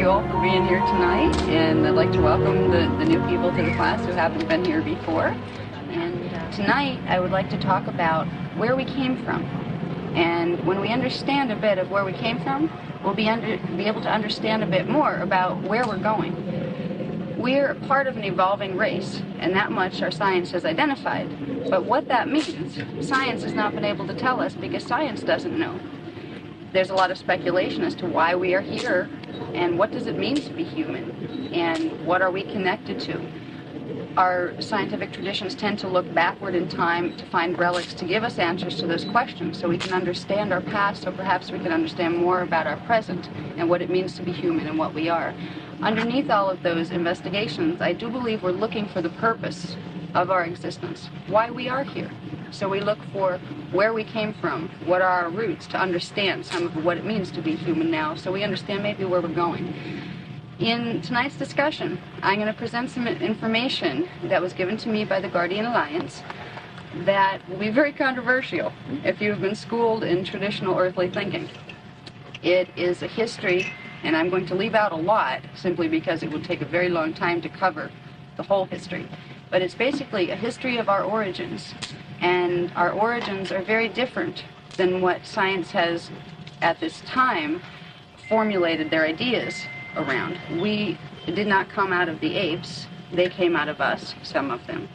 you all for being here tonight, and I'd like to welcome the new people to the class who haven't been here before. And tonight I would like to talk about where we came from. And when we understand a bit of where we came from, we'll be able to understand a bit more about where we're going. We're part of an evolving race, and that much our science has identified. But what that means, science has not been able to tell us because science doesn't know. There's a lot of speculation as to why we are here, and what does it mean to be human, and what are we connected to. Our scientific traditions tend to look backward in time to find relics to give us answers to those questions so we can understand our past, so perhaps we can understand more about our present and what it means to be human and what we are. Underneath all of those investigations, I do believe we're looking for the purpose of our existence, why we are here. So we look for where we came from, what are our roots, to understand some of what it means to be human now, so we understand maybe where we're going. In tonight's discussion, I'm going to present some information that was given to me by the Guardian Alliance that will be very controversial if you've been schooled in traditional earthly thinking. It is a history, and I'm going to leave out a lot simply because it would take a very long time to cover the whole history. But it's basically a history of our origins. And our origins are very different than what science has, at this time, formulated their ideas around. We did not come out of the apes. They came out of us, some of them.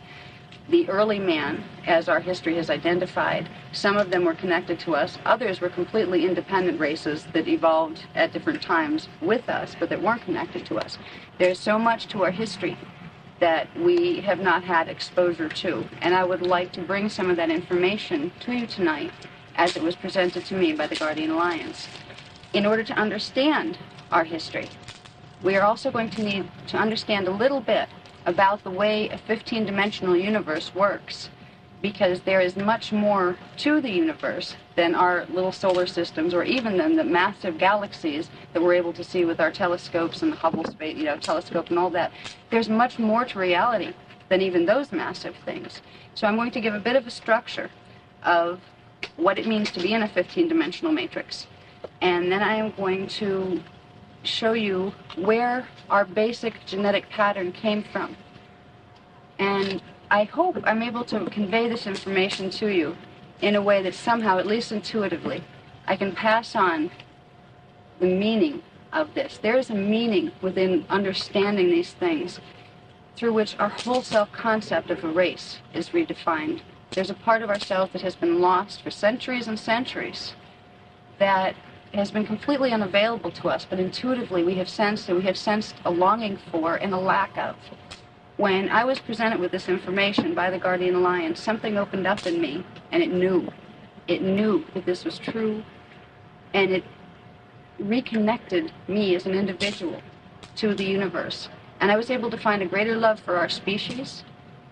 The early man, as our history has identified, some of them were connected to us. Others were completely independent races that evolved at different times with us, but that weren't connected to us. There's so much to our history that we have not had exposure to. And I would like to bring some of that information to you tonight as it was presented to me by the Guardian Alliance. In order to understand our history, we are also going to need to understand a little bit about the way a 15-dimensional universe works, because there is much more to the universe than our little solar systems, or even than the massive galaxies that we're able to see with our telescopes and the Hubble space, telescope and all that. There's much more to reality than even those massive things. So I'm going to give a bit of a structure of what it means to be in a 15-dimensional matrix. And then I am going to show you where our basic genetic pattern came from. And I hope I'm able to convey this information to you in a way that somehow, at least intuitively, I can pass on the meaning of this. There is a meaning within understanding these things through which our whole self-concept of a race is redefined. There's a part of ourselves that has been lost for centuries and centuries that has been completely unavailable to us, but intuitively we have sensed a longing for and a lack of. When I was presented with this information by the Guardian Alliance, something opened up in me, and it knew that this was true, and it reconnected me as an individual to the universe. And I was able to find a greater love for our species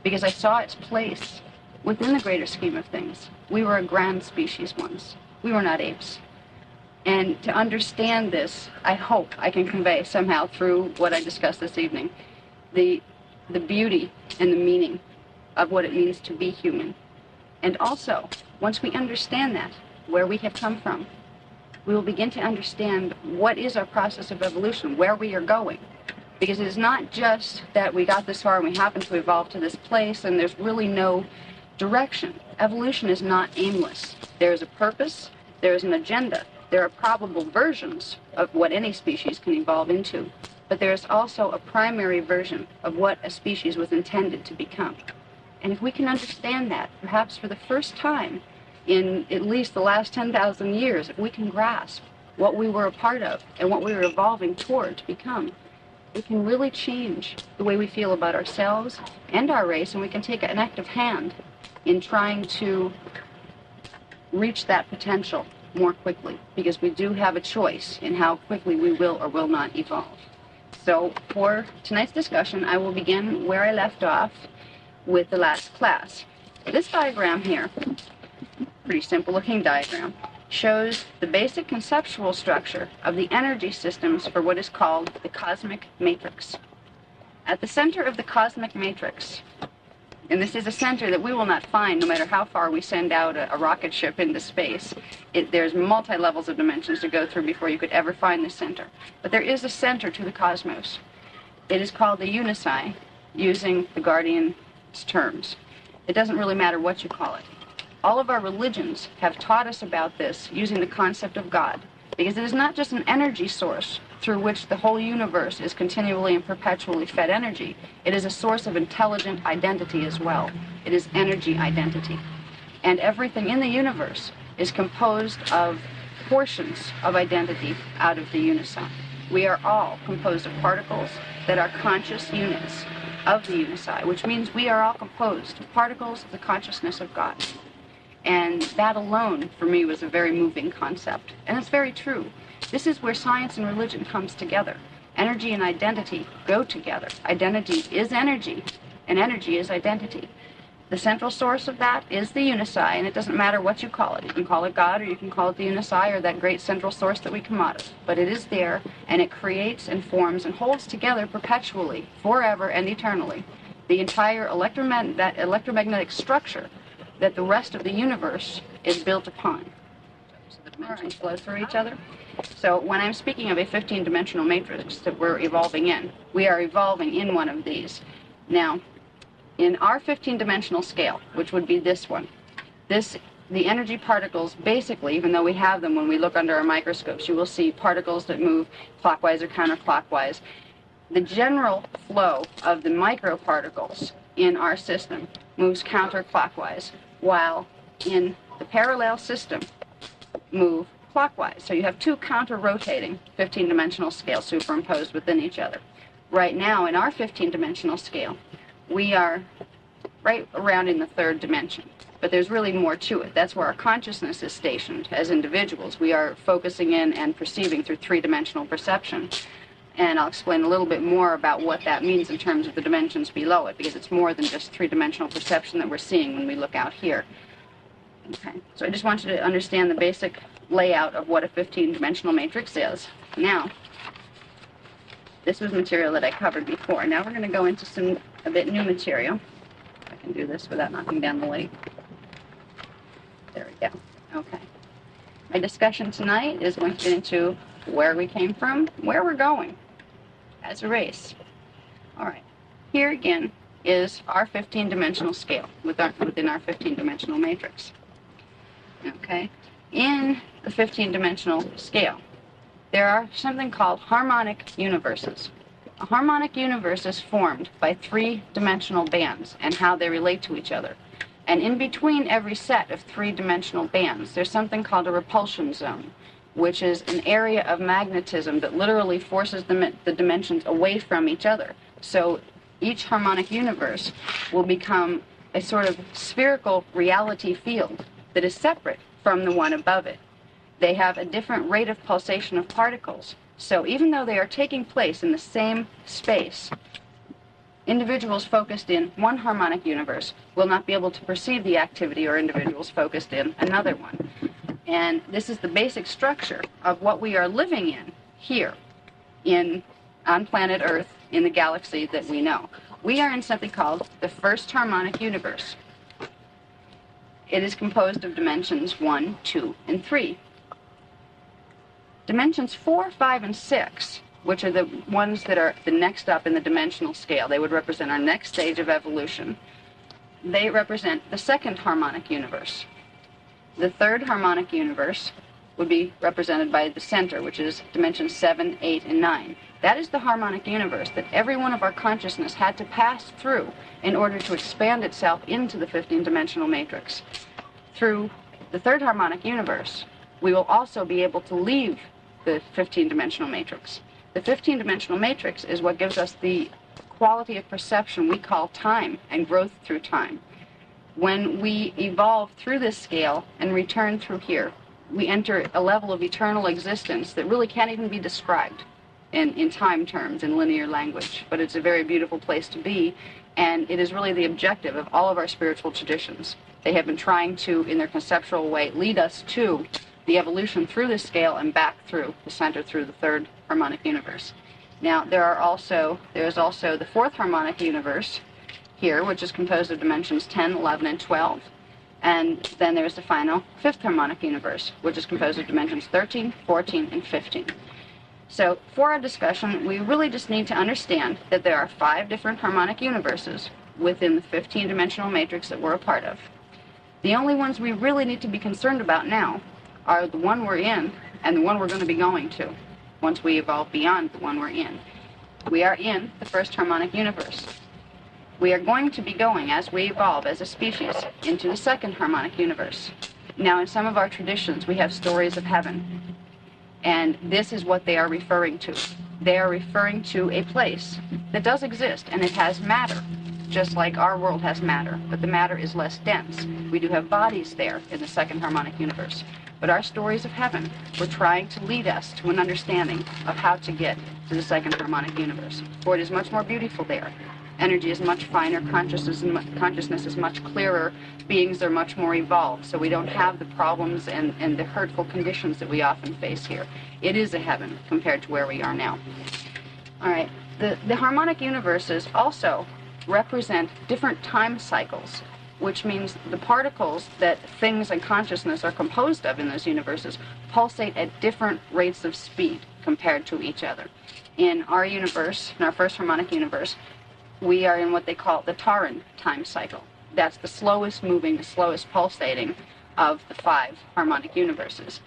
because I saw its place within the greater scheme of things. We were a grand species once. We were not apes. And to understand this, I hope I can convey somehow through what I discussed this evening, the beauty and the meaning of what it means to be human. And also, once we understand that, where we have come from, we will begin to understand what is our process of evolution, where we are going. Because it is not just that we got this far and we happen to evolve to this place and there's really no direction. Evolution is not aimless. There is a purpose, there is an agenda, there are probable versions of what any species can evolve into. But there is also a primary version of what a species was intended to become. And if we can understand that, perhaps for the first time in at least the last 10,000 years, if we can grasp what we were a part of and what we were evolving toward to become, we can really change the way we feel about ourselves and our race, and we can take an active hand in trying to reach that potential more quickly, because we do have a choice in how quickly we will or will not evolve. So for tonight's discussion, I will begin where I left off with the last class. This diagram here, pretty simple looking diagram, shows the basic conceptual structure of the energy systems for what is called the cosmic matrix. At the center of the cosmic matrix, And this is a center that we will not find no matter how far we send out a rocket ship into space. There's multi-levels of dimensions to go through before you could ever find the center. But there is a center to the cosmos. It is called the Unicide, using the Guardian's terms. It doesn't really matter what you call it. All of our religions have taught us about this using the concept of God, because it is not just an energy source through which the whole universe is continually and perpetually fed energy. It is a source of intelligent identity as well. It is energy identity. And everything in the universe is composed of portions of identity out of the Unicide. We are all composed of particles that are conscious units of the Unicide, which means we are all composed of particles of the consciousness of God. And that alone, for me, was a very moving concept. And it's very true. This is where science and religion comes together. Energy and identity go together. Identity is energy, and energy is identity. The central source of that is the Unicide, and it doesn't matter what you call it. You can call it God, or you can call it the Unicide, or that great central source that we come out of. But it is there, and it creates and forms and holds together perpetually, forever and eternally, the entire electromagnetic structure that the rest of the universe is built upon. So the dimensions flow through each other. So when I'm speaking of a 15-dimensional matrix that we're evolving in, we are evolving in one of these. Now, in our 15-dimensional scale, which would be this one, the energy particles, basically, even though we have them when we look under our microscopes, you will see particles that move clockwise or counterclockwise. The general flow of the microparticles in our system moves counterclockwise, while in the parallel system move clockwise. So you have two counter-rotating 15-dimensional scales superimposed within each other. Right now, in our 15-dimensional scale, we are right around in the third dimension. But there's really more to it. That's where our consciousness is stationed as individuals. We are focusing in and perceiving through three-dimensional perception. And I'll explain a little bit more about what that means in terms of the dimensions below it, because it's more than just three-dimensional perception that we're seeing when we look out here. Okay, so I just want you to understand the basic layout of what a 15-dimensional matrix is. Now, this was material that I covered before. Now we're going to go into a bit new material. If I can do this without knocking down the light. There we go. Okay. My discussion tonight is going to get into where we came from, where we're going as a race. All right. Here again is our 15-dimensional scale within our 15-dimensional matrix. Okay. In the 15-dimensional scale, there are something called harmonic universes. A harmonic universe is formed by three-dimensional bands and how they relate to each other. And in between every set of three-dimensional bands, there's something called a repulsion zone, which is an area of magnetism that literally forces the dimensions away from each other. So each harmonic universe will become a sort of spherical reality field that is separate from the one above it. They have a different rate of pulsation of particles. So even though they are taking place in the same space, individuals focused in one harmonic universe will not be able to perceive the activity or individuals focused in another one. And this is the basic structure of what we are living in here on planet Earth in the galaxy that we know. We are in something called the first harmonic universe. It is composed of dimensions 1, 2, and 3. Dimensions 4, 5, and 6, which are the ones that are the next up in the dimensional scale, they would represent our next stage of evolution. They represent the second harmonic universe. The third harmonic universe would be represented by the center, which is dimensions 7, 8, and 9. That is the harmonic universe that every one of our consciousness had to pass through in order to expand itself into the 15-dimensional matrix. Through the third harmonic universe, we will also be able to leave the 15-dimensional matrix. The 15-dimensional matrix is what gives us the quality of perception we call time and growth through time. When we evolve through this scale and return through here, we enter a level of eternal existence that really can't even be described in time terms, in linear language. But it's a very beautiful place to be, and it is really the objective of all of our spiritual traditions. They have been trying to, in their conceptual way, lead us to the evolution through this scale and back through the center, through the third harmonic universe. Now, there is also the fourth harmonic universe, here, which is composed of dimensions 10, 11, and 12. And then there's the final fifth harmonic universe, which is composed of dimensions 13, 14, and 15. So for our discussion, we really just need to understand that there are 5 different harmonic universes within the 15-dimensional matrix that we're a part of. The only ones we really need to be concerned about now are the one we're in and the one we're going to be going to once we evolve beyond the one we're in. We are in the first harmonic universe. We are going to be going, as we evolve as a species, into the second harmonic universe. Now, in some of our traditions, we have stories of heaven. And this is what they are referring to. They are referring to a place that does exist, and it has matter, just like our world has matter, but the matter is less dense. We do have bodies there in the second harmonic universe. But our stories of heaven were trying to lead us to an understanding of how to get to the second harmonic universe. For it is much more beautiful there. Energy is much finer, consciousness is much clearer, beings are much more evolved, so we don't have the problems and the hurtful conditions that we often face here. It is a heaven compared to where we are now. All right, the harmonic universes also represent different time cycles, which means the particles that things and consciousness are composed of in those universes pulsate at different rates of speed compared to each other. In our universe, in our first harmonic universe, we are in what they call the Taran time cycle. That's the slowest moving, the slowest pulsating of the 5 harmonic universes.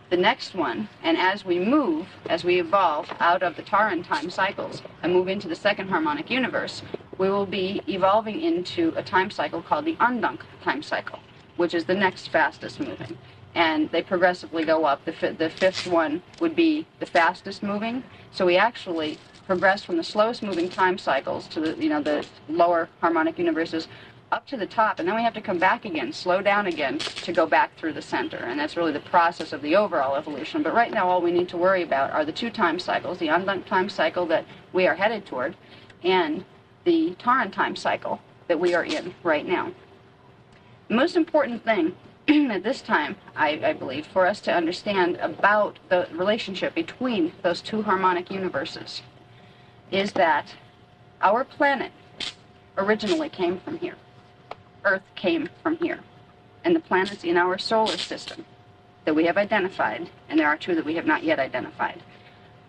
The next one, and as we move, as we evolve out of the Taran time cycles and move into the second harmonic universe, we will be evolving into a time cycle called the Andunk time cycle, which is the next fastest moving. And they progressively go up. The fifth one would be the fastest moving. So we actually progress from the slowest moving time cycles to the lower harmonic universes up to the top, and then we have to come back again, slow down again, to go back through the center. And that's really the process of the overall evolution. But right now, all we need to worry about are the 2 time cycles, the Andunk time cycle that we are headed toward, and the Taran time cycle that we are in right now. The most important thing at this time, I believe, for us to understand about the relationship between those 2 harmonic universes is that our planet originally came from here. Earth came from here. And the planets in our solar system that we have identified, and there are 2 that we have not yet identified,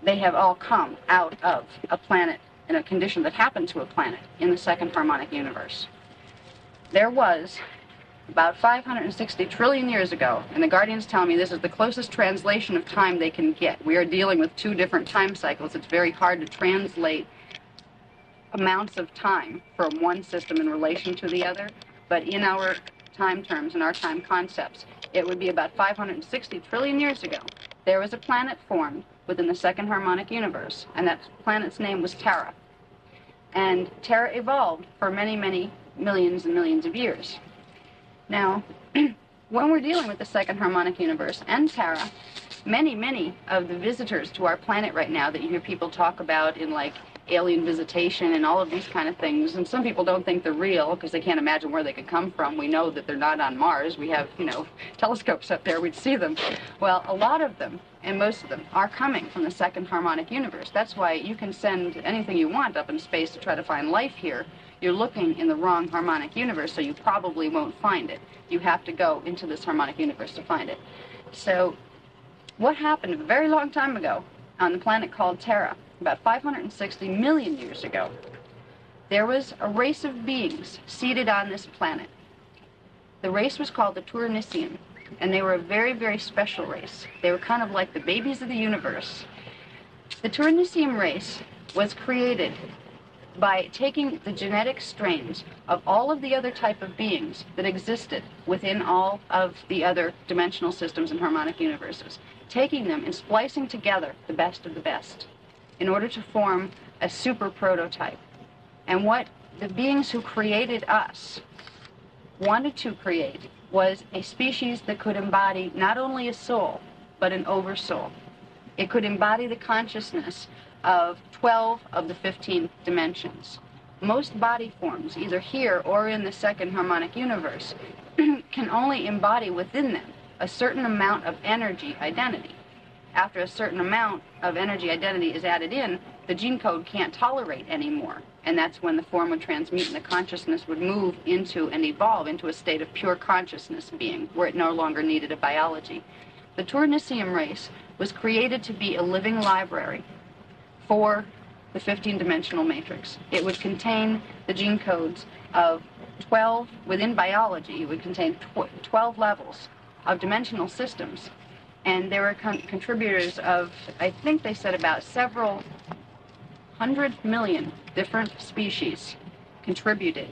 they have all come out of a planet in a condition that happened to a planet in the second harmonic universe. There was, about 560 trillion years ago, and the Guardians tell me this is the closest translation of time they can get. We are dealing with 2 different time cycles. It's very hard to translate amounts of time from one system in relation to the other, but in our time terms, in our time concepts, it would be about 560 trillion years ago. There was a planet formed within the second harmonic universe, and that planet's name was Terra. And Terra evolved for many, many millions and millions of years. Now, when we're dealing with the second harmonic universe and Terra, many, many of the visitors to our planet right now that you hear people talk about in like alien visitation and all of these kind of things, and some people don't think they're real because they can't imagine where they could come from. We know that they're not on Mars. We have, telescopes up there. We'd see them. Well, a lot of them, and most of them, are coming from the second harmonic universe. That's why you can send anything you want up in space to try to find life here. You're looking in the wrong harmonic universe, so you probably won't find it. You have to go into this harmonic universe to find it. So what happened a very long time ago on the planet called Terra, about 560 million years ago, there was a race of beings seated on this planet. The race was called the Turanician, and they were a very, very special race. They were kind of like the babies of the universe. The Turanician race was created by taking the genetic strains of all of the other type of beings that existed within all of the other dimensional systems and harmonic universes, taking them and splicing together the best of the best in order to form a super prototype. And what the beings who created us wanted to create was a species that could embody not only a soul, but an oversoul. It could embody the consciousness of 12 of the 15 dimensions. Most body forms, either here or in the second harmonic universe, can only embody within them a certain amount of energy identity. After a certain amount of energy identity is added in, the gene code can't tolerate anymore. And that's when the form would transmute and the consciousness would move into and evolve into a state of pure consciousness being, where it no longer needed a biology. The Turinicium race was created to be a living library for the 15-dimensional matrix. It would contain the gene codes of 12, within biology, it would contain 12 levels of dimensional systems. And there were contributors of, I think they said about several 100 million different species contributed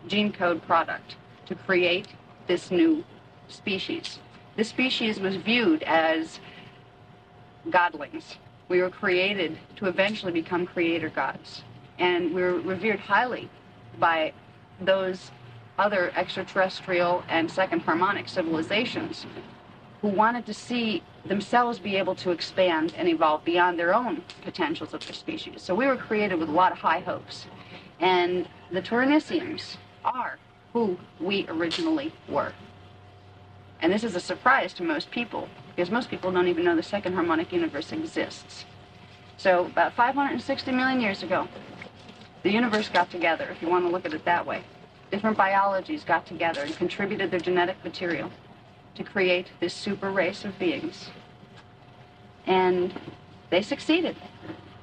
gene code product to create this new species. This species was viewed as godlings. We were created to eventually become creator gods. And we were revered highly by those other extraterrestrial and second harmonic civilizations who wanted to see themselves be able to expand and evolve beyond their own potentials of their species. So we were created with a lot of high hopes. And the Turiniciums are who we originally were. And this is a surprise to most people, because most people don't even know the second harmonic universe exists. So about 560 million years ago, the universe got together, if you want to look at it that way. Different biologies got together and contributed their genetic material to create this super race of beings. And they succeeded.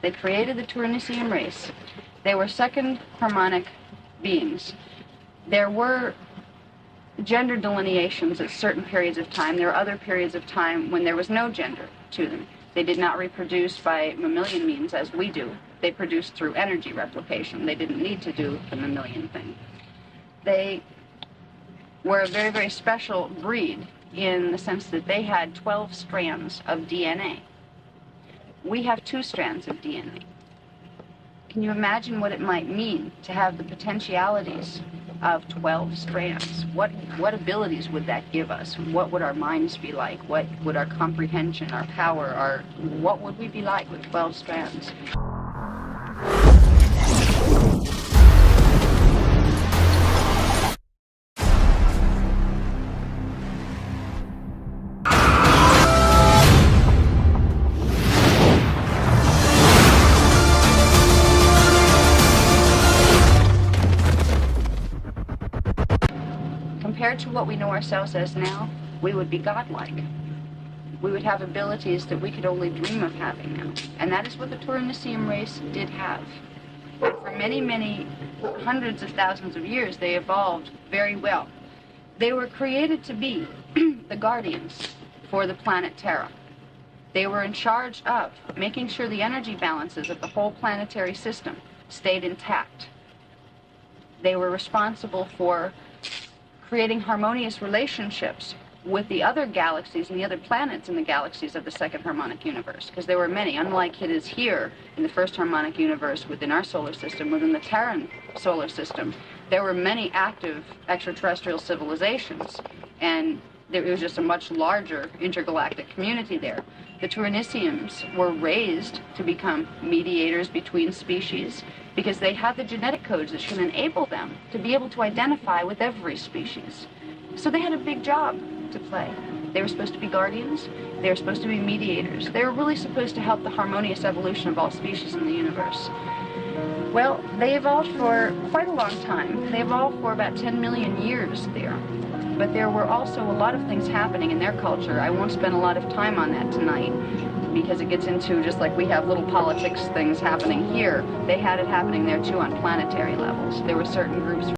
They created the Turinicium race. They were second harmonic beings. There were gender delineations at certain periods of time. There were other periods of time when there was no gender to them. They did not reproduce by mammalian means as we do. They produced through energy replication. They didn't need to do the mammalian thing. They were a very, very special breed in the sense that they had 12 strands of DNA. We have 2 strands of DNA. Can you imagine what it might mean to have the potentialities of 12 strands? What abilities would that give us? What would our minds be like? What would our comprehension, our power, what would we be like with 12 strands? Compared to what we know ourselves as now, we would be godlike. We would have abilities that we could only dream of having now. And that is what the Turinicium race did have. And for many, many hundreds of thousands of years, they evolved very well. They were created to be the guardians for the planet Terra. They were in charge of making sure the energy balances of the whole planetary system stayed intact. They were responsible for creating harmonious relationships with the other galaxies and the other planets in the galaxies of the second harmonic universe, because there were many, unlike it is here in the first harmonic universe within our solar system, within the Terran solar system, there were many active extraterrestrial civilizations, and it was just a much larger intergalactic community there. The Turiniciums were raised to become mediators between species because they had the genetic codes that should enable them to be able to identify with every species. So they had a big job to play. They were supposed to be guardians. They were supposed to be mediators. They were really supposed to help the harmonious evolution of all species in the universe. Well, they evolved for quite a long time. They evolved for about 10 million years there. But there were also a lot of things happening in their culture. I won't spend a lot of time on that tonight because it gets into, just like we have little politics things happening here, they had it happening there too on planetary levels. There were certain groups